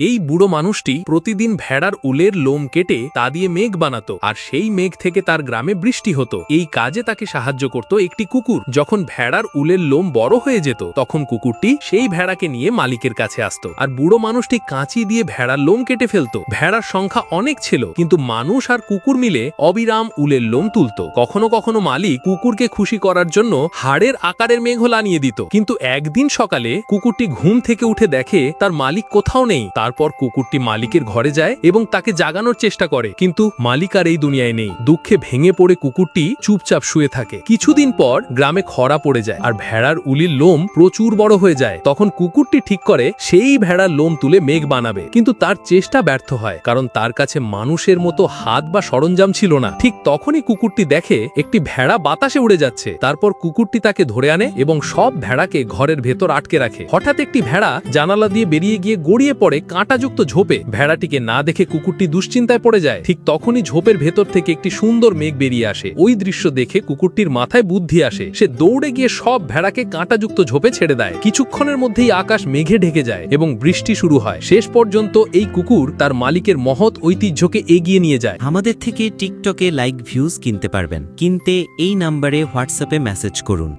এই বুড়ো মানুষটি প্রতিদিন ভেড়ার উলের লোম কেটে তা দিয়ে মেঘ বানাতো, আর সেই মেঘ থেকে তার গ্রামে বৃষ্টি হতো। এই কাজে তাকে সাহায্য করত একটি কুকুর। যখন ভেড়ার উলের লোম বড় হয়ে যেত তখন কুকুরটি সেই ভেড়াকে নিয়ে মালিকের কাছে আসতো, আর বুড়ো মানুষটি কাঁচি দিয়ে ভেড়ার লোম কেটে ফেলতো। ভেড়ার সংখ্যা অনেক ছিল, কিন্তু মানুষ আর কুকুর মিলে অবিরাম উলের লোম তুলত। কখনো কখনো মালিক কুকুরকে খুশি করার জন্য হাড়ের আকারের মেঘও আনিয়ে দিত। কিন্তু একদিন সকালে কুকুরটি ঘুম থেকে উঠে দেখে তার মালিক কোথাও নেই। তারপর কুকুরটি মালিকের ঘরে যায় এবং তাকে জাগানোর চেষ্টা করে, কিন্তু মালিক আর এই দুনিয়ায় নেই। দুঃখে ভেঙে পড়ে কুকুরটি চুপচাপ শুয়ে থাকে। কিছুদিন পর গ্রামে খরা পড়ে যায় আর ভেড়ার উলির লোম প্রচুর বড় হয়ে যায়। তখন কুকুরটি ঠিক করে সেই ভেড়ার লোম তুলে মেঘ বানাবে, কিন্তু তার চেষ্টা ব্যর্থ হয়, কারণ তার কাছে মানুষের মতো হাত বা সরঞ্জাম ছিল না। ঠিক তখনই কুকুরটি দেখে একটি ভেড়া বাতাসে উড়ে যাচ্ছে। তারপর কুকুরটি তাকে ধরে আনে এবং সব ভেড়াকে ঘরের ভেতর আটকে রাখে। হঠাৎ একটি ভেড়া জানালা দিয়ে বেরিয়ে গিয়ে গড়িয়ে পড়ে কাঁটাযুক্ত ঝোপে। ভেড়াটিকে না দেখে কুকুরটি দুশ্চিন্তায় পড়ে যায়। ঠিক তখনই ঝোপের ভেতর থেকে একটি সুন্দর মেঘ বেরিয়ে আসে। ওই দৃশ্য দেখে কুকুরটির মাথায় বুদ্ধি আসে। সে দৌড়ে গিয়ে সব ভেড়াকে কাঁটাযুক্ত ঝোপে ছেড়ে দেয়। কিছুক্ষণের মধ্যেই আকাশ মেঘে ঢেকে যায় এবং বৃষ্টি শুরু হয়। শেষ পর্যন্ত এই কুকুর তার মালিকের মহৎ ঐতিহ্যকে এগিয়ে নিয়ে যায়। আমাদের থেকে টিকটকে লাইক ভিউজ কিনতে পারবেন। কিনতে এই নাম্বারে হোয়াটসঅ্যাপে মেসেজ করুন।